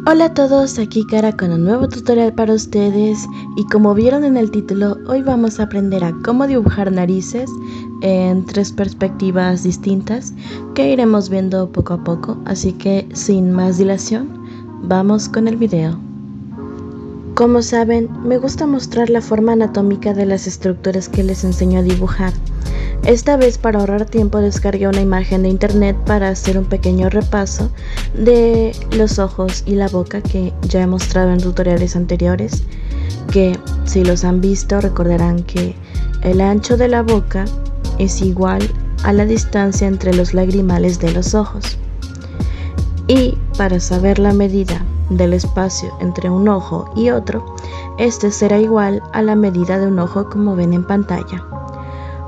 Hola a todos, aquí Cara con un nuevo tutorial para ustedes y como vieron en el título, hoy vamos a aprender a cómo dibujar narices en 3 perspectivas distintas que iremos viendo poco a poco, así que sin más dilación, vamos con el video. Como saben, me gusta mostrar la forma anatómica de las estructuras que les enseño a dibujar. Esta vez, para ahorrar tiempo, descargué una imagen de internet para hacer un pequeño repaso de los ojos y la boca que ya he mostrado en tutoriales anteriores, que si los han visto recordarán que el ancho de la boca es igual a la distancia entre los lagrimales de los ojos. Y para saber la medida del espacio entre un ojo y otro, este será igual a la medida de un ojo como ven en pantalla.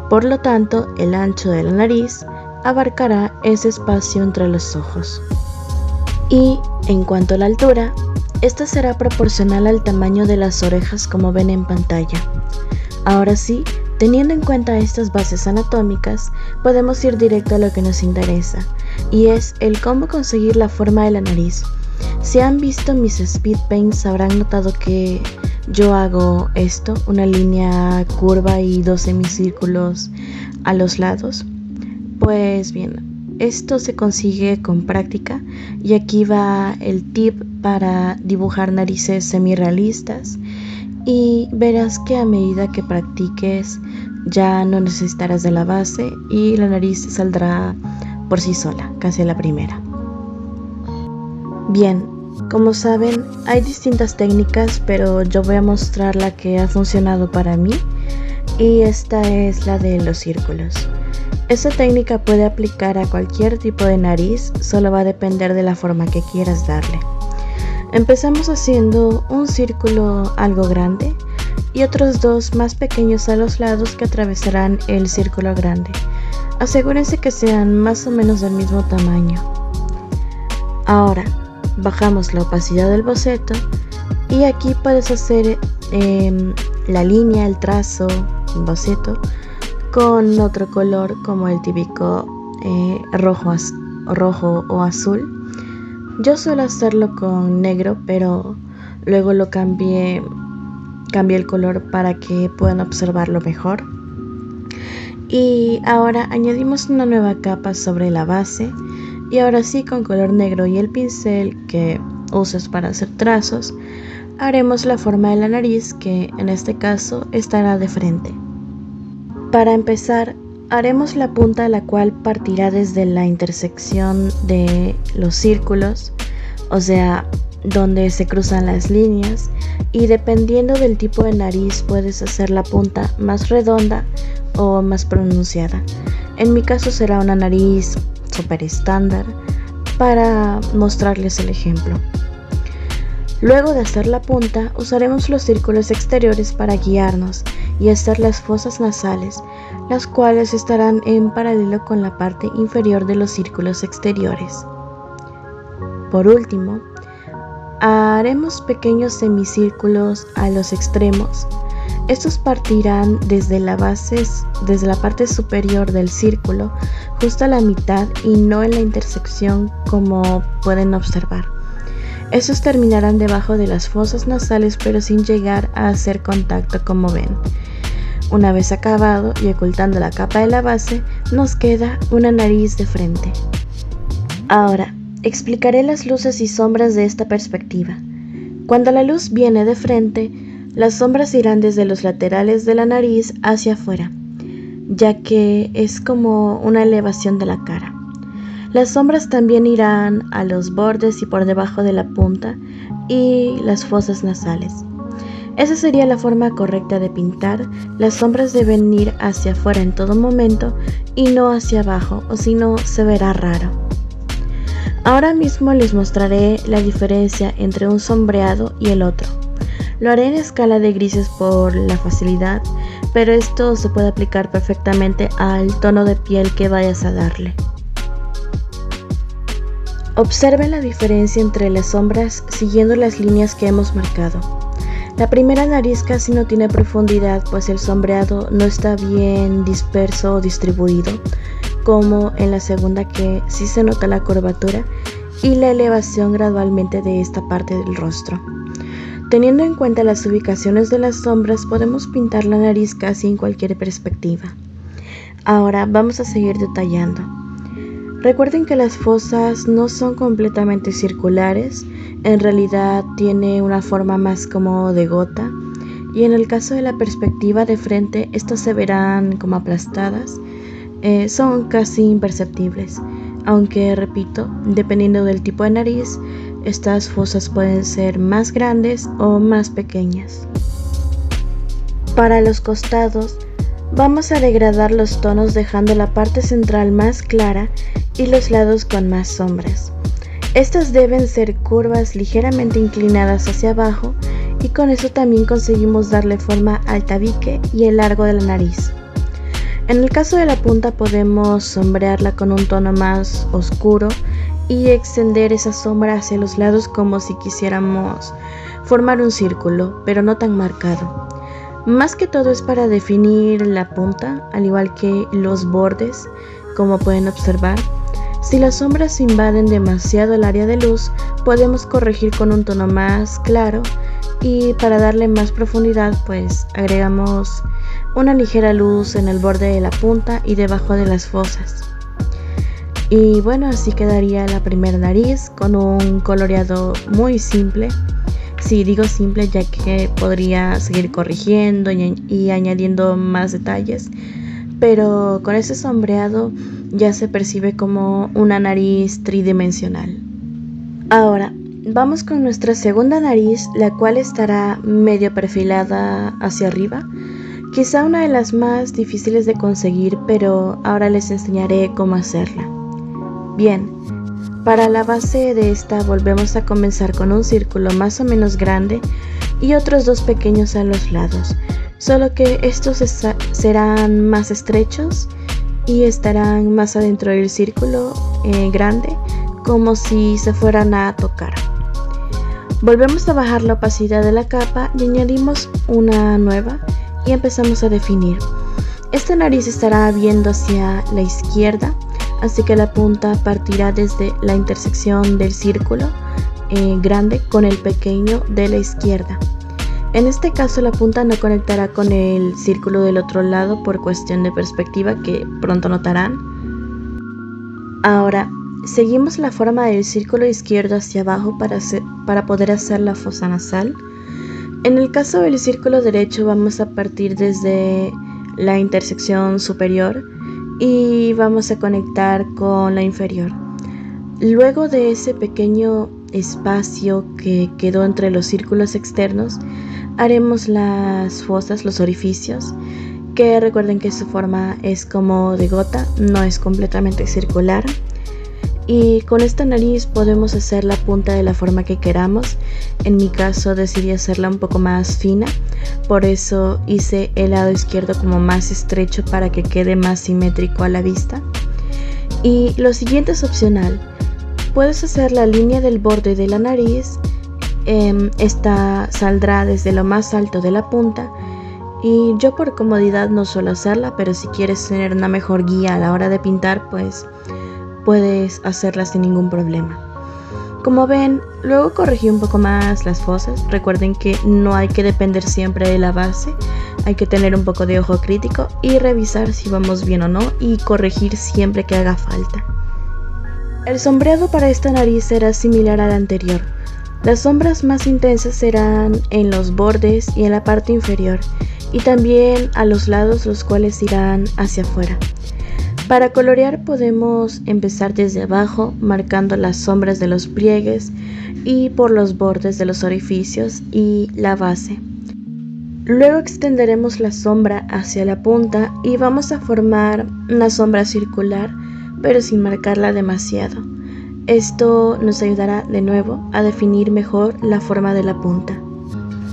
Por lo tanto, el ancho de la nariz abarcará ese espacio entre los ojos. Y en cuanto a la altura, esta será proporcional al tamaño de las orejas como ven en pantalla. Ahora sí, teniendo en cuenta estas bases anatómicas, podemos ir directo a lo que nos interesa, y es el cómo conseguir la forma de la nariz. Si han visto mis speed paints habrán notado que yo hago esto, una línea curva y 2 semicírculos a los lados. Pues bien, esto se consigue con práctica y aquí va el tip para dibujar narices semirrealistas y verás que a medida que practiques ya no necesitarás de la base y la nariz saldrá por sí sola, casi a la primera. Bien, como saben, hay distintas técnicas, pero yo voy a mostrar la que ha funcionado para mí y esta es la de los círculos. Esta técnica puede aplicar a cualquier tipo de nariz, solo va a depender de la forma que quieras darle. Empezamos haciendo un círculo algo grande y otros 2 más pequeños a los lados que atravesarán el círculo grande. Asegúrense que sean más o menos del mismo tamaño. Ahora, bajamos la opacidad del boceto y aquí puedes hacer la línea, el trazo, el boceto con otro color como el típico rojo o azul. Yo suelo hacerlo con negro, pero luego lo cambié el color para que puedan observarlo mejor. Y ahora añadimos una nueva capa sobre la base. Y ahora sí, con color negro y el pincel que usas para hacer trazos, haremos la forma de la nariz, que en este caso estará de frente. Para empezar, haremos la punta, la cual partirá desde la intersección de los círculos, o sea, donde se cruzan las líneas, y dependiendo del tipo de nariz puedes hacer la punta más redonda o más pronunciada. En mi caso será una nariz súper estándar para mostrarles el ejemplo. Luego de hacer la punta, usaremos los círculos exteriores para guiarnos y hacer las fosas nasales, las cuales estarán en paralelo con la parte inferior de los círculos exteriores. Por último, haremos pequeños semicírculos a los extremos. Estos partirán desde la parte superior del círculo, justo a la mitad y no en la intersección, como pueden observar. Estos terminarán debajo de las fosas nasales, pero sin llegar a hacer contacto, como ven. Una vez acabado y ocultando la capa de la base, nos queda una nariz de frente. Ahora, explicaré las luces y sombras de esta perspectiva. Cuando la luz viene de frente, las sombras irán desde los laterales de la nariz hacia afuera, ya que es como una elevación de la cara. Las sombras también irán a los bordes y por debajo de la punta y las fosas nasales. Esa sería la forma correcta de pintar. Las sombras deben ir hacia afuera en todo momento y no hacia abajo, o si no se verá raro. Ahora mismo les mostraré la diferencia entre un sombreado y el otro. Lo haré en escala de grises por la facilidad, pero esto se puede aplicar perfectamente al tono de piel que vayas a darle. Observen la diferencia entre las sombras siguiendo las líneas que hemos marcado. La primera nariz casi no tiene profundidad, pues el sombreado no está bien disperso o distribuido, como en la segunda, que sí se nota la curvatura y la elevación gradualmente de esta parte del rostro. Teniendo en cuenta las ubicaciones de las sombras, podemos pintar la nariz casi en cualquier perspectiva. Ahora vamos a seguir detallando. Recuerden que las fosas no son completamente circulares, en realidad tiene una forma más como de gota, y en el caso de la perspectiva de frente, estas se verán como aplastadas, son casi imperceptibles, aunque repito, dependiendo del tipo de nariz, estas fosas pueden ser más grandes o más pequeñas. Para los costados, vamos a degradar los tonos dejando la parte central más clara y los lados con más sombras. Estas deben ser curvas ligeramente inclinadas hacia abajo y con eso también conseguimos darle forma al tabique y el largo de la nariz. En el caso de la punta podemos sombrearla con un tono más oscuro y extender esa sombra hacia los lados como si quisiéramos formar un círculo, pero no tan marcado. Más que todo es para definir la punta, al igual que los bordes, como pueden observar. Si las sombras invaden demasiado el área de luz, podemos corregir con un tono más claro y para darle más profundidad, pues agregamos una ligera luz en el borde de la punta y debajo de las fosas. Y bueno, así quedaría la primera nariz con un coloreado muy simple. Sí, digo simple ya que podría seguir corrigiendo y añadiendo más detalles, pero con ese sombreado ya se percibe como una nariz tridimensional. Ahora, vamos con nuestra segunda nariz, la cual estará medio perfilada hacia arriba. Quizá una de las más difíciles de conseguir, pero ahora les enseñaré cómo hacerla. Bien, para la base de esta volvemos a comenzar con un círculo más o menos grande y otros dos pequeños a los lados, solo que estos serán más estrechos y estarán más adentro del círculo grande, como si se fueran a tocar. Volvemos a bajar la opacidad de la capa y añadimos una nueva y empezamos a definir. Esta nariz estará viendo hacia la izquierda, así que la punta partirá desde la intersección del círculo grande con el pequeño de la izquierda. En este caso la punta no conectará con el círculo del otro lado por cuestión de perspectiva que pronto notarán. Ahora seguimos la forma del círculo izquierdo hacia abajo para poder hacer la fosa nasal. En el caso del círculo derecho vamos a partir desde la intersección superior y vamos a conectar con la inferior. Luego de ese pequeño espacio que quedó entre los círculos externos, haremos las fosas, los orificios, que recuerden que su forma es como de gota, no es completamente circular. Y con esta nariz podemos hacer la punta de la forma que queramos. En mi caso decidí hacerla un poco más fina, por eso hice el lado izquierdo como más estrecho para que quede más simétrico a la vista. Y lo siguiente es opcional. Puedes hacer la línea del borde de la nariz, esta saldrá desde lo más alto de la punta. Y yo por comodidad no suelo hacerla, pero si quieres tener una mejor guía a la hora de pintar, pues puedes hacerla sin ningún problema. Como ven, luego corregí un poco más las fosas. Recuerden que no hay que depender siempre de la base, hay que tener un poco de ojo crítico y revisar si vamos bien o no y corregir siempre que haga falta. El sombreado para esta nariz será similar al anterior. Las sombras más intensas serán en los bordes y en la parte inferior y también a los lados, los cuales irán hacia afuera. Para colorear podemos empezar desde abajo, marcando las sombras de los pliegues y por los bordes de los orificios y la base. Luego extenderemos la sombra hacia la punta y vamos a formar una sombra circular, pero sin marcarla demasiado. Esto nos ayudará de nuevo a definir mejor la forma de la punta.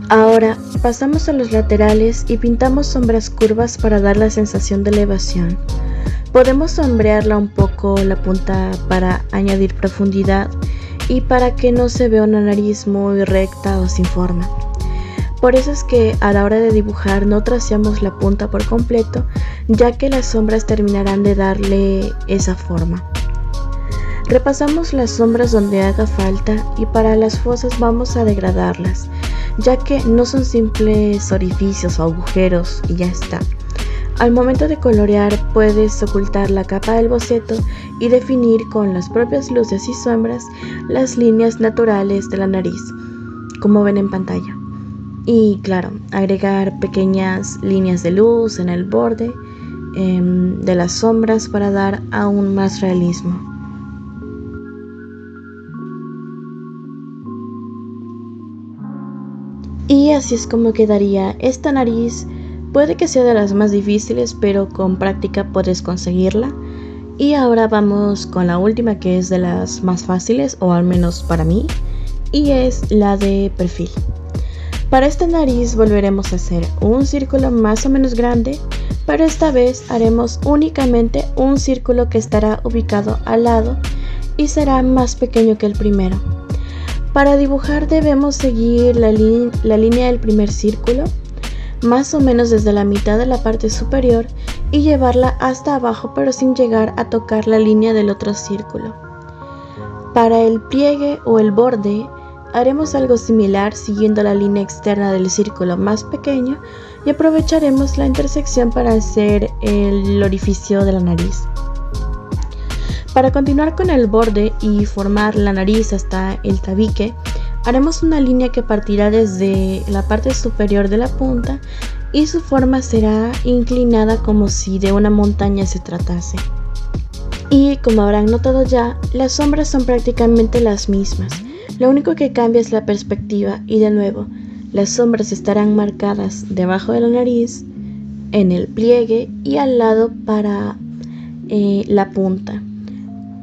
Ahora pasamos a los laterales y pintamos sombras curvas para dar la sensación de elevación. Podemos sombrearla un poco la punta para añadir profundidad y para que no se vea una nariz muy recta o sin forma. Por eso es que a la hora de dibujar no traceamos la punta por completo, ya que las sombras terminarán de darle esa forma. Repasamos las sombras donde haga falta y para las fosas vamos a degradarlas, ya que no son simples orificios o agujeros y ya está. Al momento de colorear puedes ocultar la capa del boceto y definir con las propias luces y sombras las líneas naturales de la nariz, como ven en pantalla. Y claro, agregar pequeñas líneas de luz en el borde de las sombras para dar aún más realismo. Y así es como quedaría esta nariz. Puede que sea de las más difíciles, pero con práctica puedes conseguirla. Y ahora vamos con la última, que es de las más fáciles, o al menos para mí, y es la de perfil. Para esta nariz volveremos a hacer un círculo más o menos grande, pero esta vez haremos únicamente un círculo que estará ubicado al lado y será más pequeño que el primero. Para dibujar debemos seguir la línea del primer círculo, más o menos desde la mitad de la parte superior, y llevarla hasta abajo pero sin llegar a tocar la línea del otro círculo. Para el pliegue o el borde haremos algo similar siguiendo la línea externa del círculo más pequeño y aprovecharemos la intersección para hacer el orificio de la nariz. Para continuar con el borde y formar la nariz hasta el tabique, haremos una línea que partirá desde la parte superior de la punta y su forma será inclinada como si de una montaña se tratase. Y como habrán notado ya, las sombras son prácticamente las mismas. Lo único que cambia es la perspectiva y de nuevo, las sombras estarán marcadas debajo de la nariz, en el pliegue y al lado para la punta.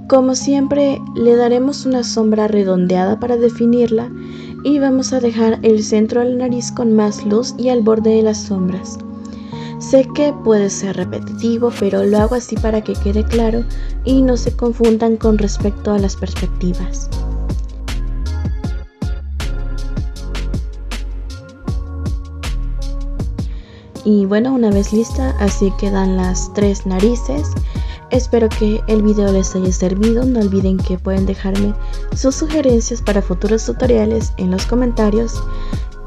Como siempre, le daremos una sombra redondeada para definirla y vamos a dejar el centro de la nariz con más luz y al borde de las sombras. Sé que puede ser repetitivo, pero lo hago así para que quede claro y no se confundan con respecto a las perspectivas. Y bueno, una vez lista, así quedan las tres narices. Espero que el video les haya servido. No olviden que pueden dejarme sus sugerencias para futuros tutoriales en los comentarios.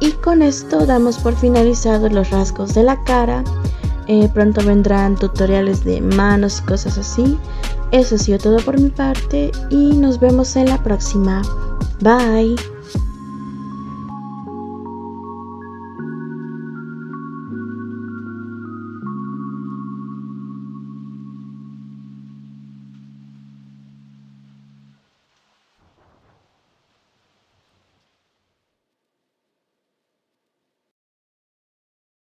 Y con esto damos por finalizados los rasgos de la cara. Pronto vendrán tutoriales de manos y cosas así. Eso ha sido todo por mi parte y nos vemos en la próxima. Bye.